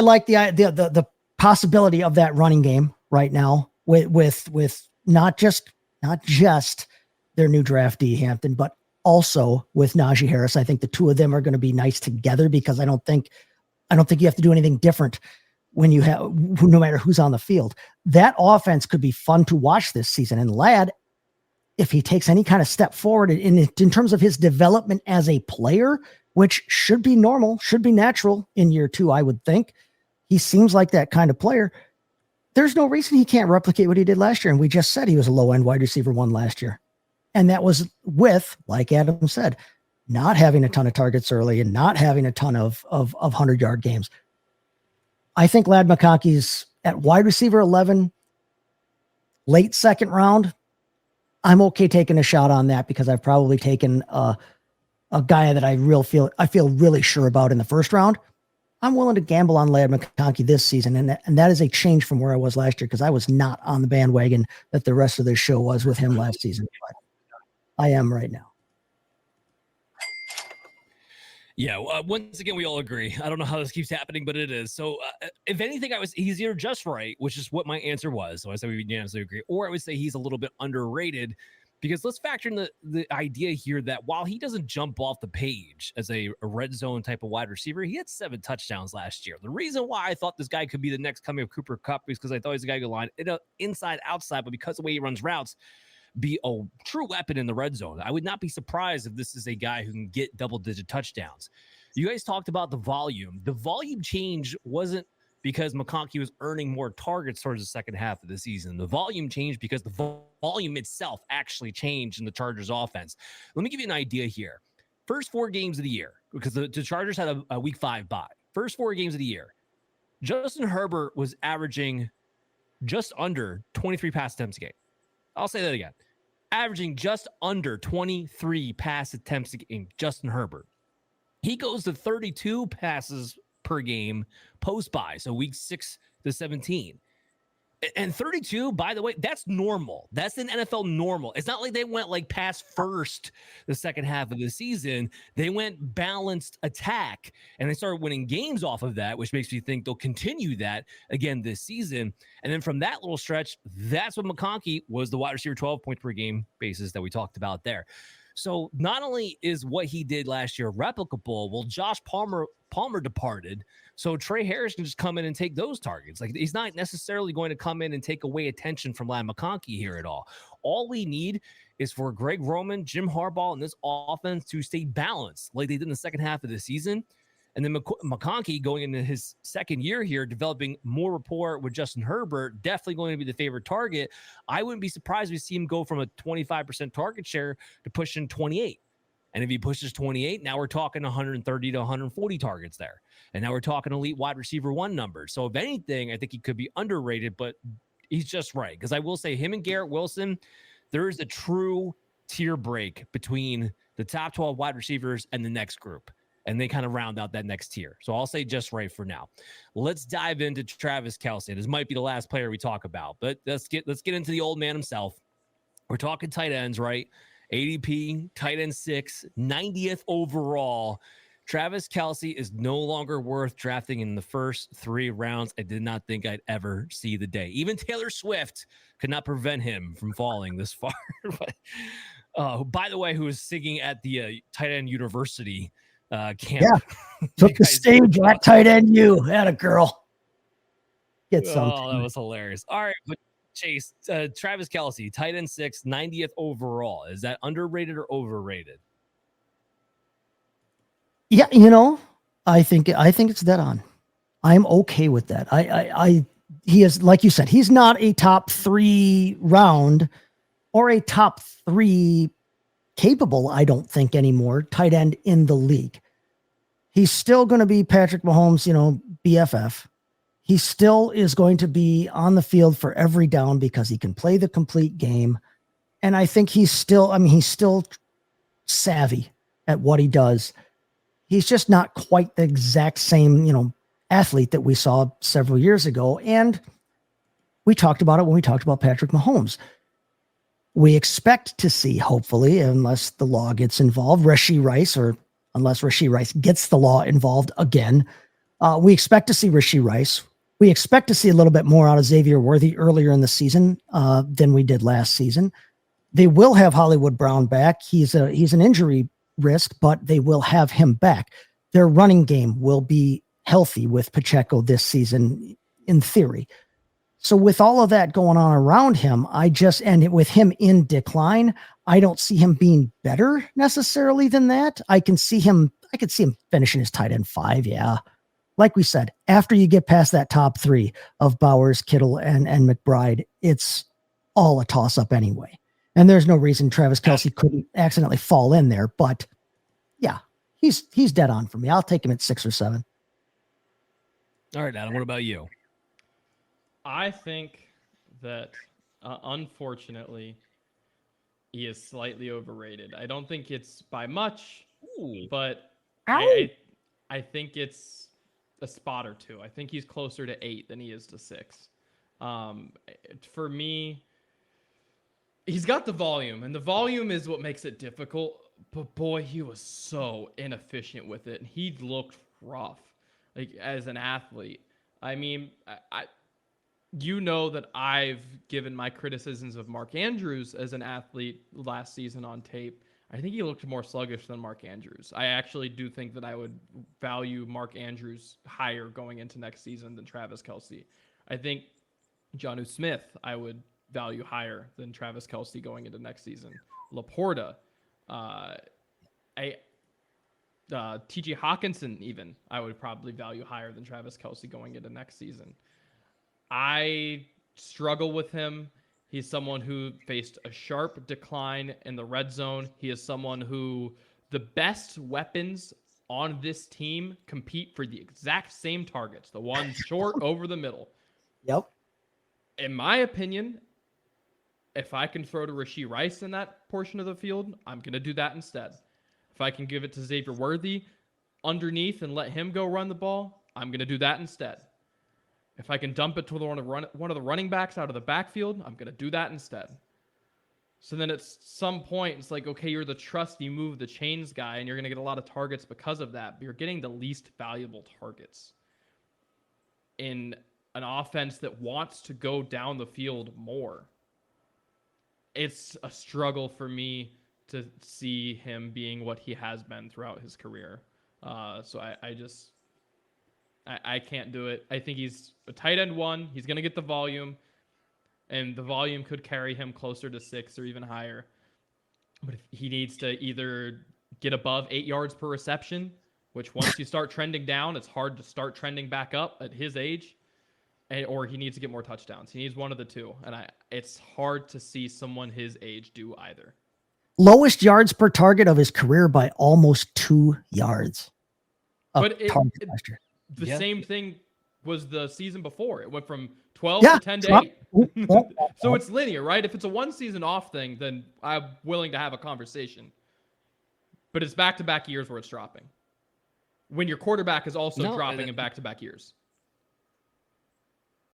like the possibility of that running game right now with not just their new draftee Hampton, but also with Najee Harris. I think the two of them are going to be nice together because I don't think you have to do anything different when you have, no matter who's on the field. That offense could be fun to watch this season. And Ladd, if he takes any kind of step forward in terms of his development as a player, which should be normal, should be natural in year 2, I would think. He seems like that kind of player. There's no reason he can't replicate what he did last year. And we just said he was a low-end wide receiver 1 last year. And that was with, like Adam said, not having a ton of targets early and not having a ton of 100-yard games. I think Ladd McConkey's at wide receiver 11, late second round. I'm okay taking a shot on that because I've probably taken a guy that I feel really sure about in the first round. I'm willing to gamble on Ladd McConkey this season, and that is a change from where I was last year because I was not on the bandwagon that the rest of this show was with him last season. But I am right now. Yeah, once again, we all agree. I don't know how this keeps happening, but it is. So, if anything, he's either just right, which is what my answer was. So I said we unanimously agree, or I would say he's a little bit underrated because let's factor in the idea here that while he doesn't jump off the page as a red zone type of wide receiver, he had 7 touchdowns last year. The reason why I thought this guy could be the next coming of Cooper Kupp is because I thought he's a guy who could line inside, outside, but because of the way he runs routes, be a true weapon in the red zone. I would not be surprised if this is a guy who can get double-digit touchdowns. You guys talked about the volume. The volume change wasn't because McConkey was earning more targets towards the second half of the season. The volume changed because the volume itself actually changed in the Chargers offense. Let me give you an idea here. First 4 games of the year, because the Chargers had a week 5 bye. First 4 games of the year, Justin Herbert was averaging just under 23 pass attempts a game. I'll say that again. Averaging just under 23 pass attempts a game, Justin Herbert. He goes to 32 passes per game post-bye, so week 6 to 17. And 32, by the way, that's normal. That's an NFL normal. It's not like they went like pass first the second half of the season. They went balanced attack, and they started winning games off of that, which makes me think they'll continue that again this season. And then from that little stretch, that's when McConkey was the wide receiver 12 points per game basis that we talked about there. So not only is what he did last year replicable, well, Josh Palmer departed, so Trey Harris can just come in and take those targets. Like, he's not necessarily going to come in and take away attention from Ladd McConkey here at all. All we need is for Greg Roman, Jim Harbaugh, and this offense to stay balanced like they did in the second half of the season. And then McConkey going into his second year here, developing more rapport with Justin Herbert, definitely going to be the favorite target. I wouldn't be surprised if we see him go from a 25% target share to pushing 28. And if he pushes 28, now we're talking 130 to 140 targets there. And now we're talking elite wide receiver 1 numbers. So if anything, I think he could be underrated, but he's just right. Because I will say him and Garrett Wilson, there is a true tier break between the top 12 wide receivers and the next group. And they kind of round out that next tier. So I'll say just right for now. Let's dive into Travis Kelce. This might be the last player we talk about, but let's get into the old man himself. We're talking tight ends, right? ADP, tight end 6, 90th overall. Travis Kelce is no longer worth drafting in the first 3 rounds. I did not think I'd ever see the day. Even Taylor Swift could not prevent him from falling this far. By the way, who was singing at the tight end university camp. Yeah, took the stage at tight end. You had a girl. Get some. Oh, that was hilarious. All right, but Chase, Travis Kelce, tight end 6, 90th overall. Is that underrated or overrated? Yeah, I think it's dead on. I'm okay with that. He is, like you said, he's not a top 3 round or a top 3 capable, I don't think anymore, tight end in the league. He's still going to be Patrick Mahomes, BFF. He still is going to be on the field for every down because he can play the complete game. And I think he's still savvy at what he does. He's just not quite the exact same, athlete that we saw several years ago. And we talked about it when we talked about Patrick Mahomes. We expect to see, hopefully, unless the law gets involved, Rashee Rice, or unless Rashee Rice gets the law involved again. We expect to see Rashee Rice. We expect to see a little bit more out of Xavier Worthy earlier in the season than we did last season. They will have Hollywood Brown back. He's an injury risk, but they will have him back. Their running game will be healthy with Pacheco this season, in theory. So with all of that going on around him, and with him in decline, I don't see him being better necessarily than that. I could see him finishing his tight end 5. Yeah. Like we said, after you get past that top 3 of Bowers, Kittle, and McBride, it's all a toss up anyway. And there's no reason Travis Kelce couldn't accidentally fall in there, but yeah, he's dead on for me. I'll take him at 6 or 7. All right, Adam, what about you? I think that, unfortunately, he is slightly overrated. I don't think it's by much, but I think it's a spot or 2. I think he's closer to 8 than he is to 6. For me, he's got the volume, and the volume is what makes it difficult. But boy, he was so inefficient with it, and he looked rough, like as an athlete. I mean, you know that I've given my criticisms of Mark Andrews as an athlete last season on tape. I think he looked more sluggish than Mark Andrews. I actually do think that I would value Mark Andrews higher going into next season than Travis Kelce. I think Jonnu Smith I would value higher than Travis Kelce going into next season. LaPorta, T.J. Hawkinson even, I would probably value higher than Travis Kelce going into next season. I struggle with him. He's someone who faced a sharp decline in the red zone. He is someone who the best weapons on this team compete for the exact same targets, the ones short over the middle. Yep. In my opinion, if I can throw to Rashee Rice in that portion of the field, I'm going to do that instead. If I can give it to Xavier Worthy underneath and let him go run the ball, I'm going to do that instead. If I can dump it to one of the running backs out of the backfield, I'm going to do that instead. So then at some point, it's like, okay, you're the trusty move the chains guy, and you're going to get a lot of targets because of that, but you're getting the least valuable targets in an offense that wants to go down the field more. It's a struggle for me to see him being what he has been throughout his career. So I can't do it. I think he's a tight end 1. He's going to get the volume, and the volume could carry him closer to 6 or even higher. But if he needs to either get above 8 yards per reception, which once you start trending down, it's hard to start trending back up at his age, or he needs to get more touchdowns. He needs one of the two, and it's hard to see someone his age do either. Lowest yards per target of his career by almost 2 yards. But the same thing was the season before. It went from 12 to 10 to 8. So it's linear, right? If it's a one season off thing, then I'm willing to have a conversation. But it's back-to-back years where it's dropping. When your quarterback is also dropping in back-to-back years.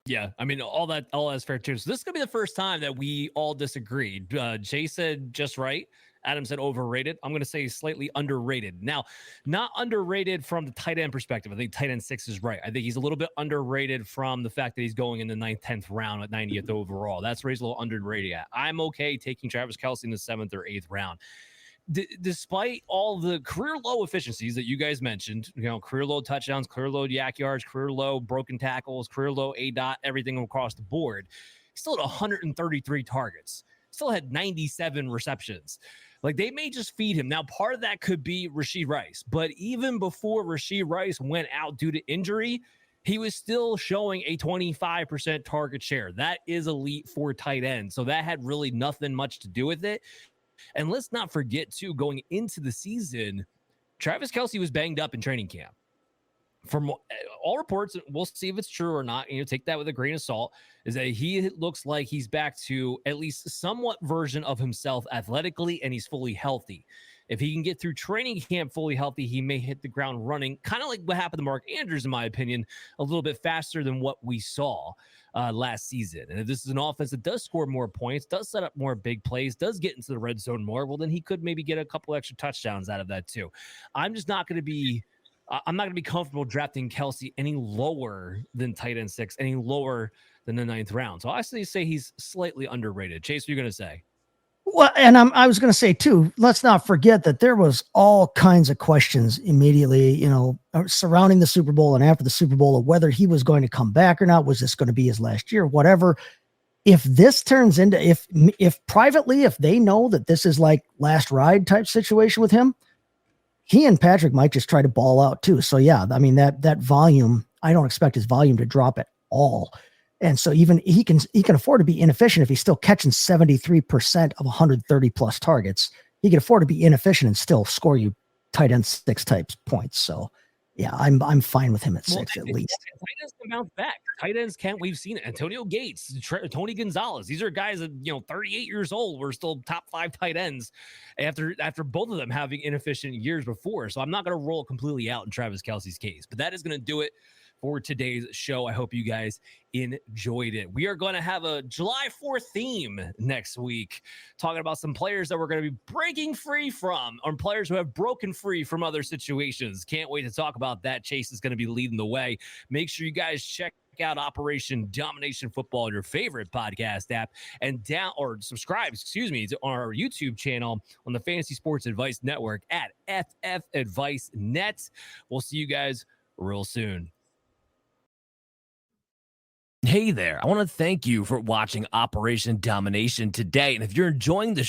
Yeah, I mean, all that's fair too. So this is going to be the first time that we all disagreed. Jay said just right. Adam said overrated. I'm going to say slightly underrated. Now, not underrated from the tight end perspective. I think tight end 6 is right. I think he's a little bit underrated from the fact that he's going in the 9th, 10th round at 90th overall. That's where he's a little underrated at. I'm okay taking Travis Kelce in the 7th or 8th round. Despite all the career low efficiencies that you guys mentioned, career low touchdowns, career low yak yards, career low broken tackles, career low ADOT, everything across the board, he still had 133 targets, still had 97 receptions. Like, they may just feed him. Now, part of that could be Rashee Rice, but even before Rashee Rice went out due to injury, he was still showing a 25% target share. That is elite for tight end. So that had really nothing much to do with it. And let's not forget, too, going into the season, Travis Kelce was banged up in training camp. From all reports, we'll see if it's true or not, take that with a grain of salt, is that he looks like he's back to at least somewhat version of himself athletically, and he's fully healthy. If he can get through training camp fully healthy, he may hit the ground running, kind of like what happened to Mark Andrews, in my opinion, a little bit faster than what we saw last season. And if this is an offense that does score more points, does set up more big plays, does get into the red zone more, well, then he could maybe get a couple extra touchdowns out of that too. I'm not going to be comfortable drafting Kelce any lower than tight end 6, any lower than the 9th round. So I say he's slightly underrated. Chase, what are you going to say? Well, and I was going to say too, let's not forget that there was all kinds of questions immediately, surrounding the Super Bowl and after the Super Bowl of whether he was going to come back or not. Was this going to be his last year? Whatever. If this turns into, if privately, if they know that this is like last ride type situation with him, he and Patrick might just try to ball out too. So yeah, I mean that volume, I don't expect his volume to drop at all. And so even he can afford to be inefficient if he's still catching 73% of 130 plus targets. He can afford to be inefficient and still score you tight end 6 types points. So yeah, I'm fine with him at 6 at least. Tight ends can bounce back. Tight ends can't. We've seen it. Antonio Gates, Tony Gonzalez. These are guys that 38 years old were still top 5 tight ends after both of them having inefficient years before. So I'm not going to roll completely out in Travis Kelce's case, but that is going to do it for today's show. I hope you guys enjoyed it. We are going to have a July 4th theme next week, talking about some players that we're going to be breaking free from, or players who have broken free from other situations. Can't wait to talk about that. Chase is going to be leading the way. Make sure you guys check out Operation Domination Football on your favorite podcast app, and subscribe, to our YouTube channel on the Fantasy Sports Advice Network at FF Advice Net. We'll see you guys real soon. Hey there, I want to thank you for watching Operation Domination today. And if you're enjoying the show,